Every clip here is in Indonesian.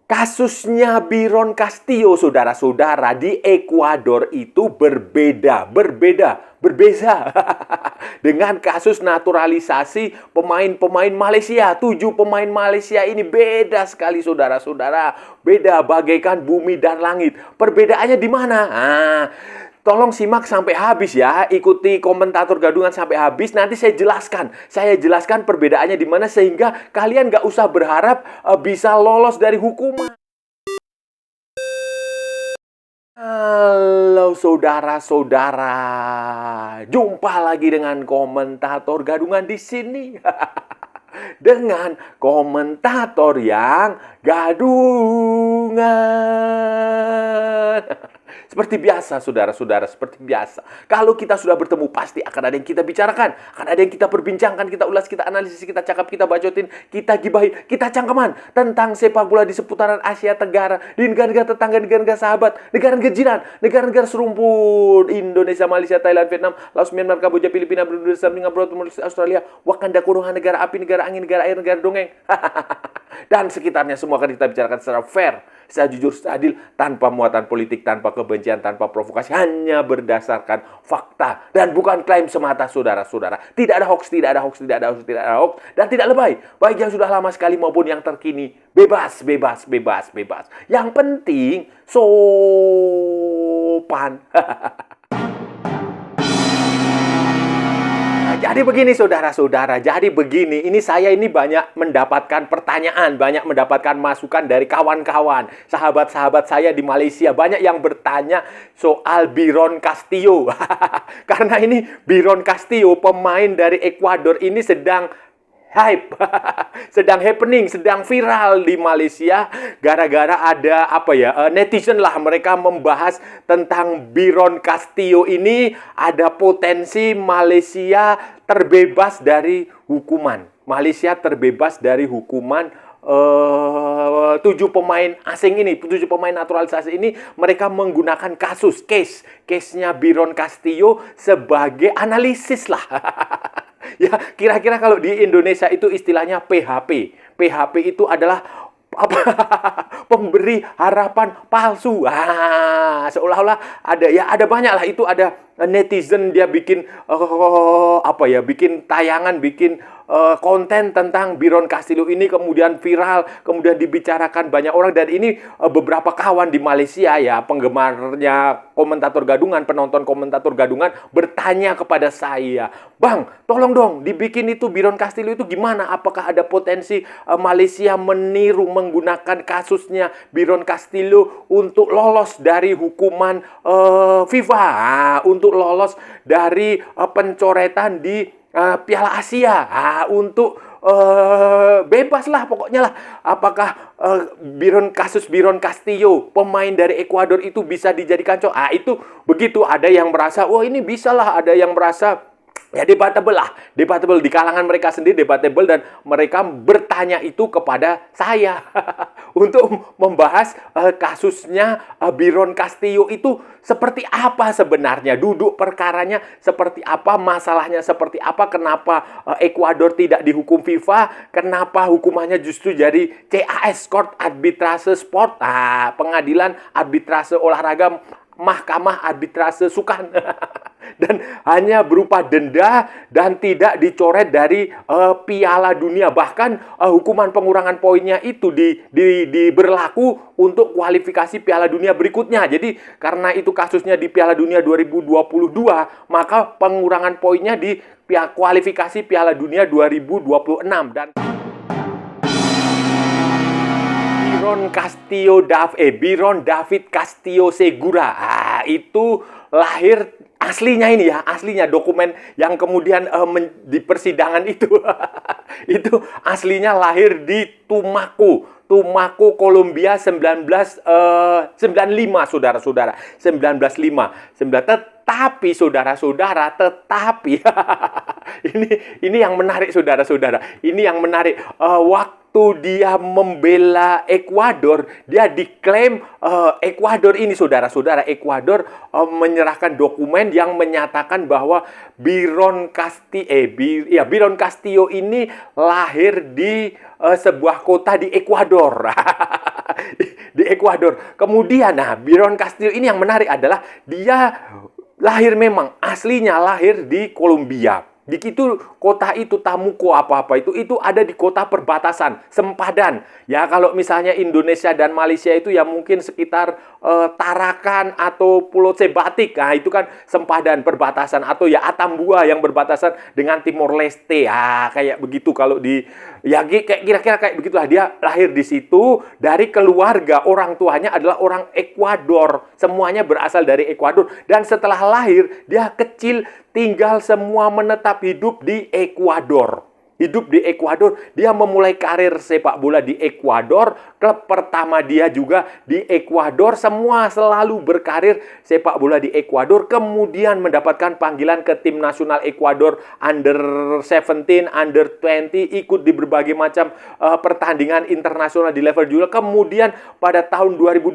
Kasusnya Byron Castillo, saudara-saudara, di Ekuador itu berbeda dengan kasus naturalisasi pemain-pemain Malaysia. 7 pemain Malaysia ini beda sekali, saudara-saudara. Beda bagaikan bumi dan langit. Perbedaannya di mana? Tolong simak sampai habis ya, ikuti komentator gadungan sampai habis. Nanti saya jelaskan perbedaannya di mana sehingga kalian nggak usah berharap bisa lolos dari hukuman. Halo saudara-saudara, jumpa lagi dengan komentator gadungan di sini. Dengan komentator yang gadungan. Seperti biasa, saudara-saudara, seperti biasa. Kalau kita sudah bertemu, pasti akan ada yang kita bicarakan. Akan ada yang kita perbincangkan, kita ulas, kita analisis, kita cakap, kita bacotin, kita gibahin, kita cangkeman tentang sepak bola di seputaran Asia Tenggara, di negara-negara tetangga, negara-negara sahabat, negara-negara jiran, negara-negara serumpun, Indonesia, Malaysia, Thailand, Vietnam, Laos, Myanmar, Kamboja, Filipina, Brunei, Singapura, Malaysia, Australia, Wakanda, Konoha, negara api, negara angin, negara air, negara dongeng. Dan sekitarnya semua akan kita bicarakan secara fair, secara jujur, secara adil, tanpa muatan politik, tanpa kebencian, tanpa provokasi, hanya berdasarkan fakta dan bukan klaim semata, saudara-saudara. Tidak ada hoax, tidak ada hoax, tidak ada hoax, tidak ada hoax, dan tidak lebay. Baik yang sudah lama sekali maupun yang terkini, bebas. Yang penting sopan. Jadi begini saudara-saudara, ini saya banyak mendapatkan pertanyaan, banyak mendapatkan masukan dari kawan-kawan, sahabat-sahabat saya di Malaysia. Banyak yang bertanya soal Byron Castillo. Karena ini Byron Castillo, pemain dari Ekuador ini sedang hype, sedang happening, sedang viral di Malaysia gara-gara ada netizen lah, mereka membahas tentang Byron Castillo ini ada potensi Malaysia terbebas dari hukuman. Malaysia terbebas dari hukuman 7 pemain asing ini, 7 pemain naturalisasi ini, mereka menggunakan case-nya Byron Castillo sebagai analisis lah. Ya, kira-kira kalau di Indonesia itu istilahnya PHP. PHP itu adalah pemberi harapan palsu. Seolah-olah ada banyak lah, itu ada netizen dia bikin bikin tayangan, bikin konten tentang Byron Castillo ini, kemudian viral, kemudian dibicarakan banyak orang. Dan ini beberapa kawan di Malaysia ya, penggemarnya komentator gadungan, penonton komentator gadungan bertanya kepada saya, "Bang, tolong dong dibikin itu Byron Castillo itu gimana? Apakah ada potensi Malaysia meniru menggunakan kasusnya Byron Castillo untuk lolos dari hukuman FIFA, untuk lolos dari pencoretan di Piala Asia, untuk bebas lah pokoknya lah. Apakah kasus Byron Castillo, pemain dari Ekuador itu bisa dijadikan contoh?" Itu begitu, ada yang merasa, "Oh, ini bisa lah." Ada yang merasa ya debatable di kalangan mereka sendiri, debatable, dan mereka bertanya itu kepada saya untuk membahas kasusnya Byron Castillo itu seperti apa sebenarnya, duduk perkaranya seperti apa, masalahnya seperti apa, kenapa Ekuador tidak dihukum FIFA, kenapa hukumannya justru jadi CAS, Court Arbitrase Sport, pengadilan arbitrase olahraga, mahkamah arbitrase sukan. Dan hanya berupa denda dan tidak dicoret dari Piala Dunia. Bahkan hukuman pengurangan poinnya itu diberlaku untuk kualifikasi Piala Dunia berikutnya. Jadi karena itu kasusnya di Piala Dunia 2022, maka pengurangan poinnya di kualifikasi Piala Dunia 2026. Dan Byron David Castillo Segura, itu lahir aslinya dokumen yang kemudian di persidangan itu itu aslinya lahir di Tumaco, Kolombia 1995, saudara-saudara. 1905. Tetapi saudara-saudara, ini yang menarik, saudara-saudara. Ini yang menarik. Waktu dia membela Ekuador, dia diklaim Ekuador ini, saudara-saudara, Ekuador menyerahkan dokumen yang menyatakan bahwa Byron Castillo ini lahir di sebuah kota di Ekuador. di Ekuador. Kemudian, nah, Byron Castillo ini yang menarik adalah dia lahir memang aslinya lahir di Kolombia. Di situ kota itu Tamuco apa-apa itu ada di kota perbatasan sempadan. Ya kalau misalnya Indonesia dan Malaysia itu ya mungkin sekitar Tarakan atau Pulau Sebatik. Nah, itu kan sempadan perbatasan atau ya Atambua yang berbatasan dengan Timor Leste. Ah, kayak begitu kalau di ya kayak kira-kira kayak begitulah. Dia lahir di situ dari keluarga orang tuanya adalah orang Ekuador. Semuanya berasal dari Ekuador dan setelah lahir dia kecil tinggal semua menetap hidup di Ekuador. Hidup di Ekuador, dia memulai karir sepak bola di Ekuador. Klub pertama dia juga di Ekuador. Semua selalu berkarir sepak bola di Ekuador. Kemudian mendapatkan panggilan ke tim nasional Ekuador under 17, under 20, ikut di berbagai macam pertandingan internasional di level junior. Kemudian pada tahun 2021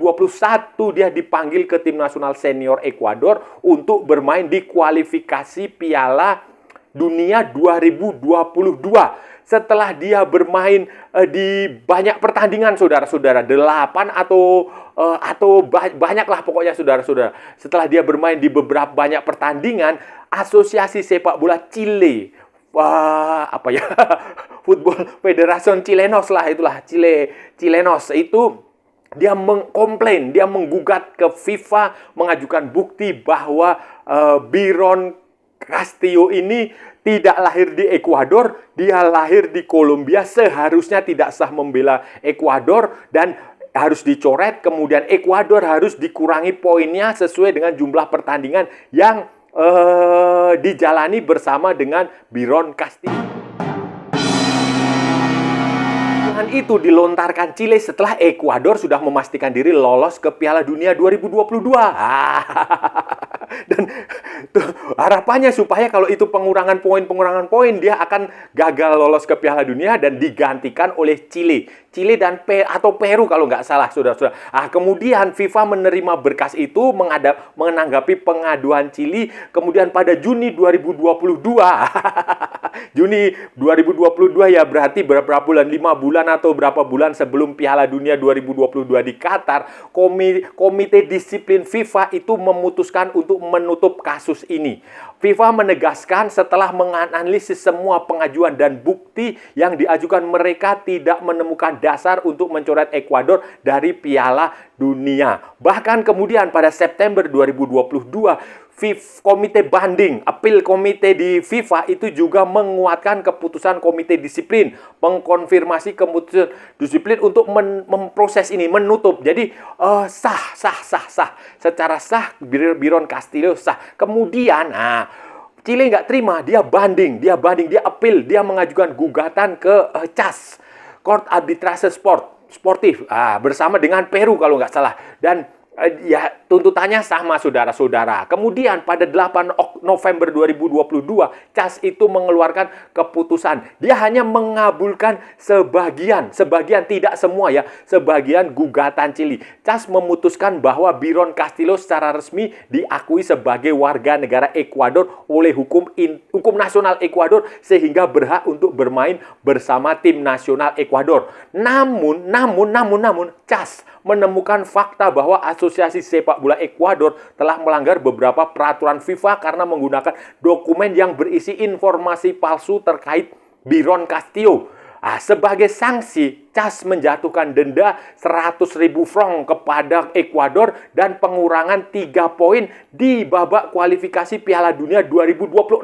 dia dipanggil ke tim nasional senior Ekuador untuk bermain di kualifikasi Piala Dunia 2022. Setelah dia bermain di banyak pertandingan, saudara-saudara, 8 atau banyaklah pokoknya, saudara-saudara. Setelah dia bermain di beberapa banyak pertandingan, Asosiasi Sepak Bola Chile, Football Federation Chilenos lah, itulah Chilenos itu dia mengkomplain, dia menggugat ke FIFA, mengajukan bukti bahwa Byron Castillo ini tidak lahir di Ekuador, dia lahir di Kolombia, seharusnya tidak sah membela Ekuador dan harus dicoret. Kemudian Ekuador harus dikurangi poinnya sesuai dengan jumlah pertandingan yang dijalani bersama dengan Byron Castillo. Itu dilontarkan Chile setelah Ekuador sudah memastikan diri lolos ke Piala Dunia 2022. Dan harapannya supaya kalau itu pengurangan poin, dia akan gagal lolos ke Piala Dunia dan digantikan oleh Chile dan atau Peru kalau nggak salah, saudara-saudara. Kemudian FIFA menerima berkas itu, menanggapi pengaduan Chile. Kemudian pada Juni 2022, Juni 2022 ya berarti berapa bulan? 5 bulan atau berapa bulan sebelum Piala Dunia 2022 di Qatar, Komite Disiplin FIFA itu memutuskan untuk menutup kasus ini. FIFA menegaskan setelah menganalisis semua pengajuan dan bukti yang diajukan, mereka tidak menemukan dasar untuk mencoret Ekuador dari Piala Dunia. Bahkan kemudian pada September 2022, Komite Banding, Appeal Komite di FIFA itu juga menguatkan keputusan Komite Disiplin, mengkonfirmasi keputusan disiplin untuk memproses ini, menutup. Jadi sah. Secara sah Byron Castillo sah. Kemudian Chile nggak terima, dia banding, dia appeal, dia mengajukan gugatan ke CAS, Court Arbitrase Sportif, bersama dengan Peru kalau nggak salah. Dan ya tuntutannya sama, saudara-saudara. Kemudian pada 8 November 2022, CAS itu mengeluarkan keputusan. Dia hanya mengabulkan sebagian, tidak semua ya, sebagian gugatan Chile. CAS memutuskan bahwa Byron Castillo secara resmi diakui sebagai warga negara Ekuador oleh hukum nasional Ekuador, sehingga berhak untuk bermain bersama tim nasional Ekuador. Namun CAS menemukan fakta bahwa Asosiasi Sepak Bola Ekuador telah melanggar beberapa peraturan FIFA karena menggunakan dokumen yang berisi informasi palsu terkait Byron Castillo. Sebagai sanksi, CAS menjatuhkan denda 100.000 franc kepada Ekuador dan pengurangan 3 poin di babak kualifikasi Piala Dunia 2026,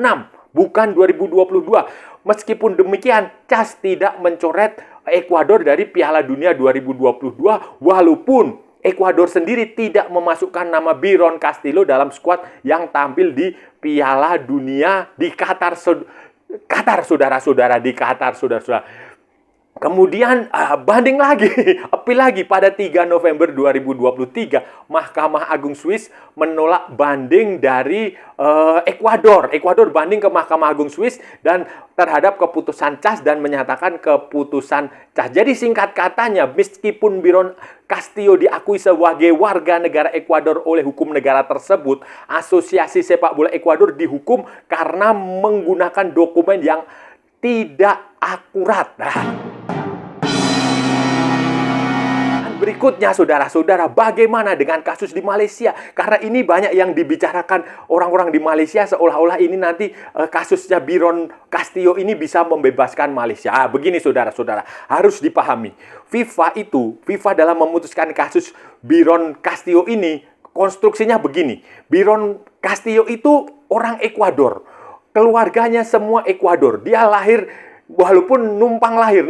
bukan 2022. Meskipun demikian, CAS tidak mencoret Ekuador dari Piala Dunia 2022, walaupun Ekuador sendiri tidak memasukkan nama Byron Castillo dalam skuad yang tampil di Piala Dunia di Qatar, saudara-saudara, di Qatar, saudara-saudara. Kemudian banding lagi, appeal lagi pada 3 November 2023, Mahkamah Agung Swiss menolak banding dari Ekuador. Ekuador banding ke Mahkamah Agung Swiss dan terhadap keputusan CAS dan menyatakan keputusan CAS. Jadi singkat katanya, meskipun Byron Castillo diakui sebagai warga negara Ekuador oleh hukum negara tersebut, Asosiasi Sepak Bola Ekuador dihukum karena menggunakan dokumen yang tidak akurat. berikutnya, saudara-saudara, bagaimana dengan kasus di Malaysia? Karena ini banyak yang dibicarakan orang-orang di Malaysia seolah-olah ini nanti kasusnya Byron Castillo ini bisa membebaskan Malaysia. Begini saudara-saudara, harus dipahami. FIFA dalam memutuskan kasus Byron Castillo ini, konstruksinya begini. Byron Castillo itu orang Ekuador. Keluarganya semua Ekuador. Dia lahir, walaupun numpang lahir.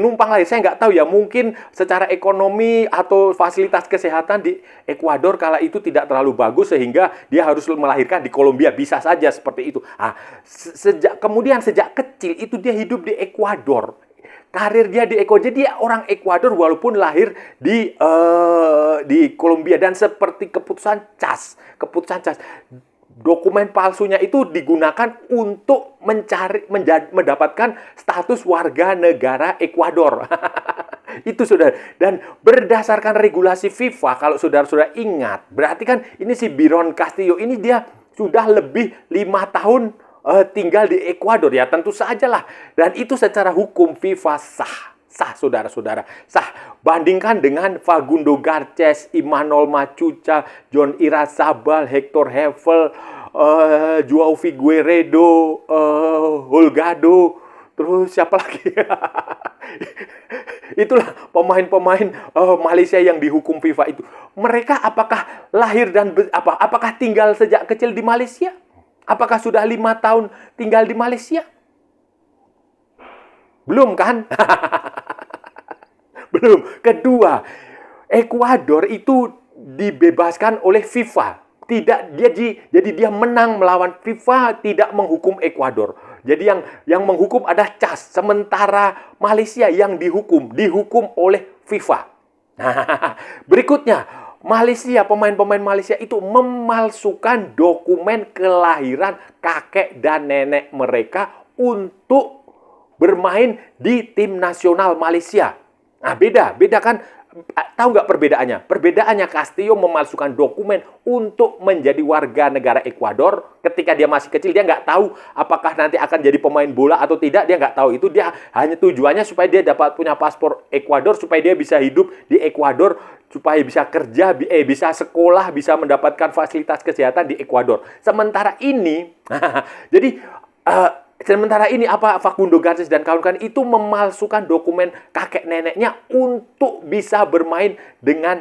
Saya nggak tahu ya, mungkin secara ekonomi atau fasilitas kesehatan di Ekuador kala itu tidak terlalu bagus sehingga dia harus melahirkan di Kolombia. Bisa saja seperti itu. Kemudian sejak kecil itu dia hidup di Ekuador. Karir dia di Ekuador, jadi dia orang Ekuador walaupun lahir di Kolombia. Dan seperti keputusan CAS, dokumen palsunya itu digunakan untuk mendapatkan status warga negara Ekuador. Itu saudara. Dan berdasarkan regulasi FIFA, kalau saudara-saudara ingat, berarti kan ini si Byron Castillo ini dia sudah lebih 5 tahun tinggal di Ekuador, ya tentu sajalah. Dan itu secara hukum FIFA sah, saudara-saudara, sah. Bandingkan dengan Facundo Garces, Imanol Machuca, John Irazabal, Hector Hevel, Joao Figueiredo, Holgado, terus siapa lagi? Itulah pemain-pemain Malaysia yang dihukum FIFA itu. Mereka apakah lahir dan apakah tinggal sejak kecil di Malaysia? Apakah sudah 5 tahun tinggal di Malaysia? Belum kan? Belum. Kedua, Ekuador itu dibebaskan oleh FIFA. Jadi dia menang melawan FIFA, tidak menghukum Ekuador. Jadi yang menghukum adalah CAS. Sementara Malaysia yang dihukum oleh FIFA. Nah, berikutnya, Malaysia, pemain-pemain Malaysia itu memalsukan dokumen kelahiran kakek dan nenek mereka untuk bermain di tim nasional Malaysia. Nah, beda kan? Tahu nggak perbedaannya? Perbedaannya, Castillo memalsukan dokumen untuk menjadi warga negara Ekuador. Ketika dia masih kecil, dia nggak tahu apakah nanti akan jadi pemain bola atau tidak. Dia nggak tahu itu. Dia hanya tujuannya supaya dia dapat punya paspor Ekuador, supaya dia bisa hidup di Ekuador, supaya bisa kerja, bisa sekolah, bisa mendapatkan fasilitas kesehatan di Ekuador. Sementara ini, Facundo Garces dan kawan-kawan itu memalsukan dokumen kakek neneknya untuk bisa bermain dengan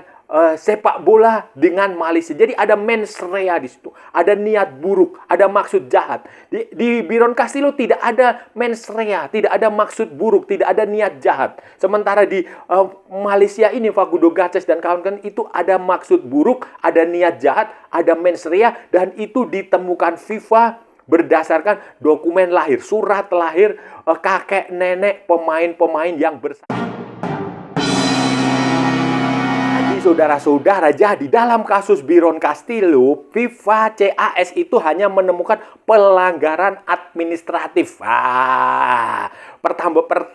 sepak bola dengan Malaysia. Jadi ada mens rea di situ, ada niat buruk, ada maksud jahat. Di Byron Castillo tidak ada mens rea, tidak ada maksud buruk, tidak ada niat jahat. Sementara di Malaysia ini, Facundo Garces dan kawan-kawan itu ada maksud buruk, ada niat jahat, ada mens rea, dan itu ditemukan FIFA berdasarkan dokumen lahir, surat lahir kakek nenek pemain-pemain yang bersama. Jadi saudara-saudara, jadi dalam kasus Byron Castillo, FIFA CAS itu hanya menemukan pelanggaran administratif.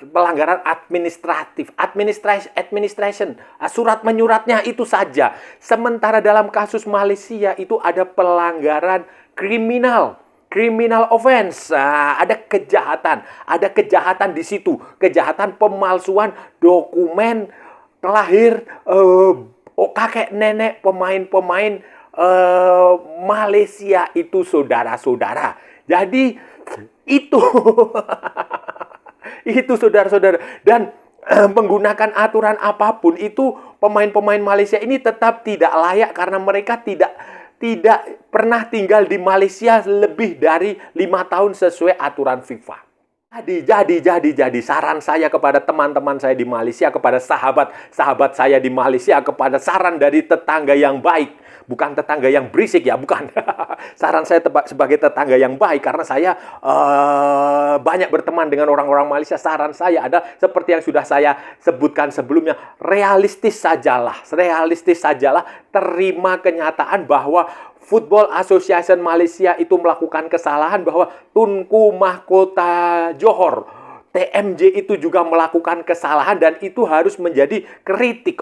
Pelanggaran administration, surat menyuratnya itu saja. Sementara dalam kasus Malaysia itu ada pelanggaran criminal offense, ada kejahatan di situ, kejahatan pemalsuan dokumen lahir kakek nenek pemain-pemain Malaysia itu, saudara-saudara. Jadi itu itu saudara-saudara, dan menggunakan aturan apapun itu pemain-pemain Malaysia ini tetap tidak layak karena mereka tidak pernah tinggal di Malaysia lebih dari 5 tahun sesuai aturan FIFA. Jadi saran saya kepada teman-teman saya di Malaysia, kepada sahabat saya di Malaysia, kepada saran dari tetangga yang baik, bukan tetangga yang berisik ya, bukan. Saran saya sebagai tetangga yang baik, karena saya banyak berteman dengan orang-orang Malaysia. Saran saya adalah seperti yang sudah saya sebutkan sebelumnya, realistis sajalah, terima kenyataan bahwa Football Association Malaysia itu melakukan kesalahan, bahwa Tunku Mahkota Johor, TMJ itu juga melakukan kesalahan, dan itu harus menjadi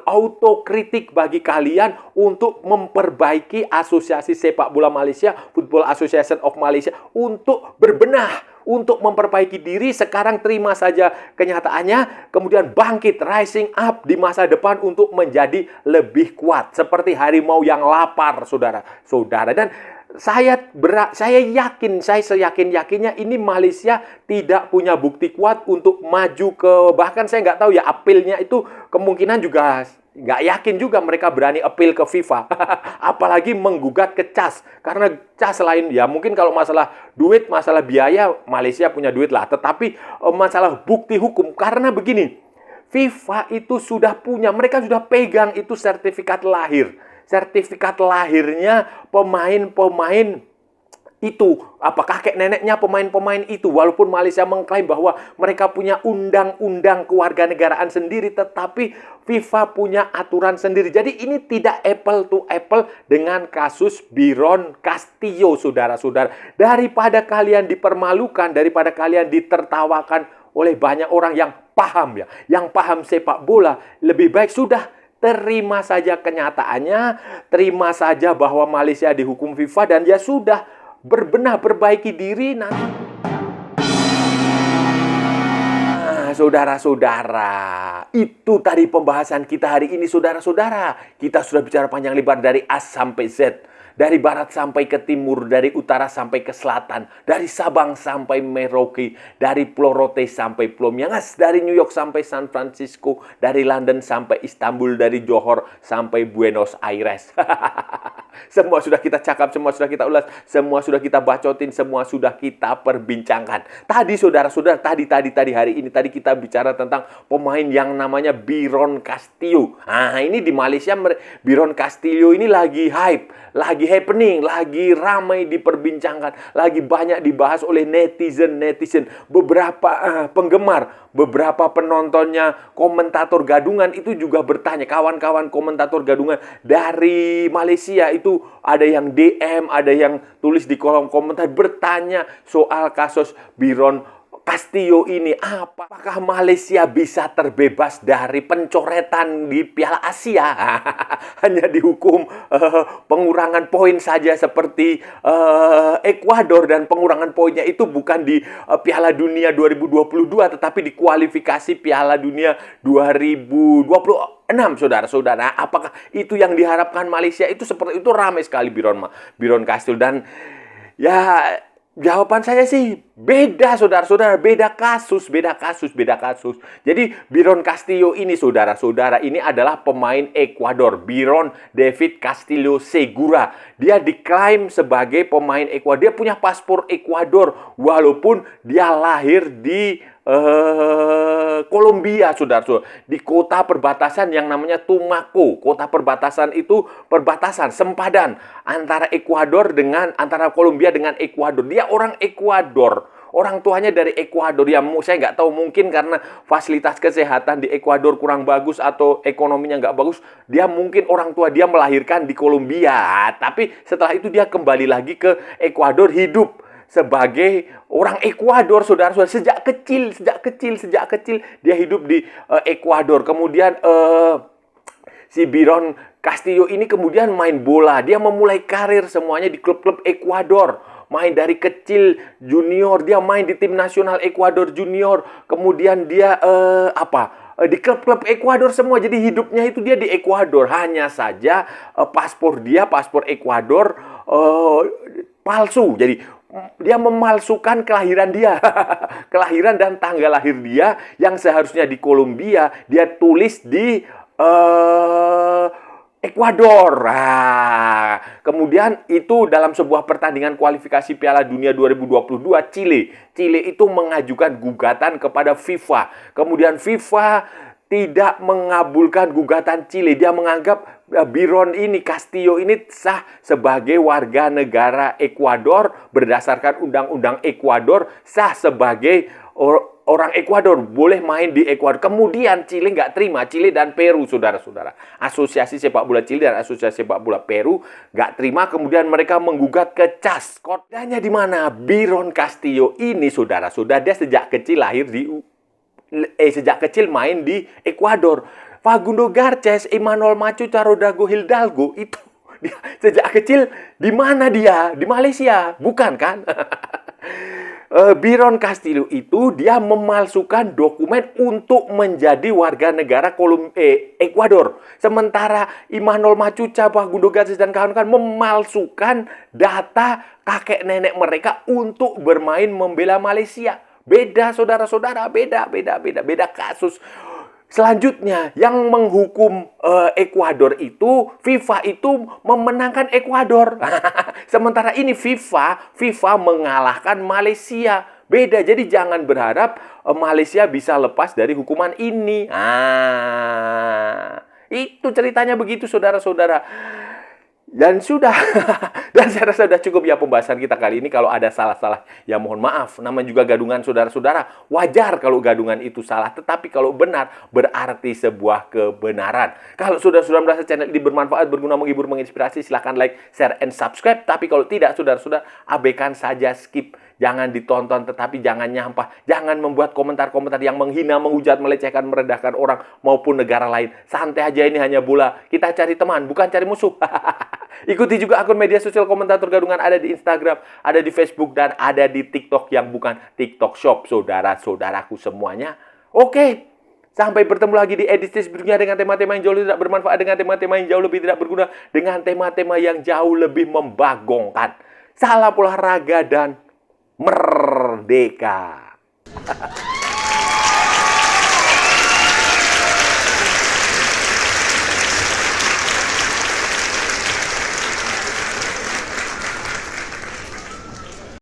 autokritik bagi kalian untuk memperbaiki Asosiasi Sepak Bola Malaysia, Football Association of Malaysia, untuk berbenah, untuk memperbaiki diri, sekarang terima saja kenyataannya, kemudian bangkit, rising up di masa depan untuk menjadi lebih kuat. Seperti harimau yang lapar, saudara-saudara. Dan saya yakin, saya seyakin-yakinnya ini Malaysia tidak punya bukti kuat untuk maju ke, bahkan saya nggak tahu ya, apilnya itu kemungkinan juga nggak yakin juga mereka berani appeal ke FIFA. Apalagi menggugat ke CAS. Karena CAS selain, ya mungkin kalau masalah duit, masalah biaya, Malaysia punya duit lah. Tetapi masalah bukti hukum, karena begini, FIFA itu sudah punya, mereka sudah pegang itu sertifikat lahir. Sertifikat lahirnya pemain-pemain itu, apa kakek neneknya pemain-pemain itu. Walaupun Malaysia mengklaim bahwa mereka punya undang-undang kewarganegaraan sendiri, tetapi FIFA punya aturan sendiri. Jadi ini tidak apple to apple dengan kasus Byron Castillo, saudara-saudara. Daripada kalian dipermalukan, daripada kalian ditertawakan oleh banyak orang yang paham ya, yang paham sepak bola, lebih baik sudah terima saja kenyataannya, terima saja bahwa Malaysia dihukum FIFA, dan ya sudah, berbenah, perbaiki diri nanti. Nah, saudara-saudara, itu tadi pembahasan kita hari ini, saudara-saudara. Kita sudah bicara panjang lebar dari A sampai Z. Dari barat sampai ke timur, dari utara sampai ke selatan, dari Sabang sampai Merauke, dari Pulau Rote sampai Pulau Miangas, dari New York sampai San Francisco, dari London sampai Istanbul, dari Johor sampai Buenos Aires. Semua sudah kita cakap, semua sudah kita ulas, semua sudah kita bacotin, semua sudah kita perbincangkan. Tadi saudara-saudara, tadi hari ini tadi kita bicara tentang pemain yang namanya Byron Castillo. Nah, ini di Malaysia Byron Castillo ini lagi hype, lagi happening, lagi ramai diperbincangkan, lagi banyak dibahas oleh netizen, beberapa penggemar, beberapa penontonnya, komentator gadungan itu juga bertanya, kawan-kawan komentator gadungan dari Malaysia itu ada yang DM, ada yang tulis di kolom komentar bertanya soal kasus Byron Castillo ini. Apakah Malaysia bisa terbebas dari pencoretan di Piala Asia? Hanya dihukum pengurangan poin saja seperti Ekuador, dan pengurangan poinnya itu bukan di Piala Dunia 2022 tetapi di kualifikasi Piala Dunia 2026, saudara-saudara. Apakah itu yang diharapkan Malaysia? Itu seperti itu, ramai sekali Byron Castillo. Dan ya, jawaban saya sih beda, saudara-saudara. Beda kasus. Jadi Byron Castillo ini, saudara-saudara, ini adalah pemain Ekuador, Byron David Castillo Segura. Dia diklaim sebagai pemain Ekuador. Dia punya paspor Ekuador walaupun dia lahir di Kolombia, saudara-saudara, di kota perbatasan yang namanya Tumaco. Kota perbatasan itu perbatasan sempadan antara antara Kolombia dengan Ekuador. Dia orang Ekuador. Orang tuanya dari Ekuador. Ya, saya nggak tahu, mungkin karena fasilitas kesehatan di Ekuador kurang bagus atau ekonominya nggak bagus. Dia mungkin orang tua dia melahirkan di Kolombia. Tapi setelah itu dia kembali lagi ke Ekuador, hidup sebagai orang Ekuador, saudara-saudara. Sejak kecil dia hidup di Ekuador. Kemudian si Byron Castillo ini kemudian main bola. Dia memulai karir semuanya di klub-klub Ekuador. Main dari kecil, junior, dia main di tim nasional Ekuador junior. Kemudian dia di klub-klub Ekuador semua. Jadi hidupnya itu dia di Ekuador. Hanya saja paspor Ekuador palsu. Jadi dia memalsukan kelahiran dia. Kelahiran dan tanggal lahir dia yang seharusnya di Kolombia, dia tulis di Ekuador. Kemudian itu dalam sebuah pertandingan kualifikasi Piala Dunia 2022 Chile itu mengajukan gugatan kepada FIFA. Kemudian FIFA tidak mengabulkan gugatan Chile. Dia menganggap Byron Castillo ini sah sebagai warga negara Ekuador berdasarkan undang-undang Ekuador, sah sebagai orang Ekuador, boleh main di Ekuador. Kemudian Chile nggak terima, Chile dan Peru, saudara-saudara. Asosiasi Sepak Bola Chile dan Asosiasi Sepak Bola Peru nggak terima, kemudian mereka menggugat ke CAS. Kodanya di mana? Byron Castillo ini, saudara-saudara, dia sejak kecil main di Ekuador. Facundo Garces, Emmanuel Macho, Dago Hidalgo itu dia sejak kecil di mana dia? Di Malaysia, bukan kan? Byron Castillo itu dia memalsukan dokumen untuk menjadi warga negara Ekuador. Sementara Imanol Machuca, Facundo Garces dan kawan-kawan memalsukan data kakek nenek mereka untuk bermain membela Malaysia. Beda saudara-saudara, beda kasus. Selanjutnya, yang menghukum Ekuador itu, FIFA itu memenangkan Ekuador. Sementara ini FIFA mengalahkan Malaysia. Beda, jadi jangan berharap Malaysia bisa lepas dari hukuman ini. Itu ceritanya begitu, saudara-saudara. Dan sudah, dan saya rasa sudah cukup ya pembahasan kita kali ini. Kalau ada salah-salah, ya mohon maaf. Namanya juga gadungan saudara-saudara. Wajar kalau gadungan itu salah, tetapi kalau benar, berarti sebuah kebenaran. Kalau saudara-saudara merasa channel ini bermanfaat, berguna, menghibur, menginspirasi, silahkan like, share, and subscribe. Tapi kalau tidak, saudara-saudara, abaikan saja, skip. Jangan ditonton, tetapi jangan nyampah. Jangan membuat komentar-komentar yang menghina, menghujat, melecehkan, merendahkan orang maupun negara lain. Santai aja, ini hanya bola. Kita cari teman, bukan cari musuh. Ikuti juga akun media sosial Komentator Gadungan, ada di Instagram, ada di Facebook, dan ada di TikTok yang bukan TikTok Shop, saudara-saudaraku semuanya. Oke, sampai bertemu lagi di edisi berikutnya dengan tema-tema yang jauh lebih tidak bermanfaat, dengan tema-tema yang jauh lebih tidak berguna, dengan tema-tema yang jauh lebih membagongkan. Salam olahraga dan merdeka.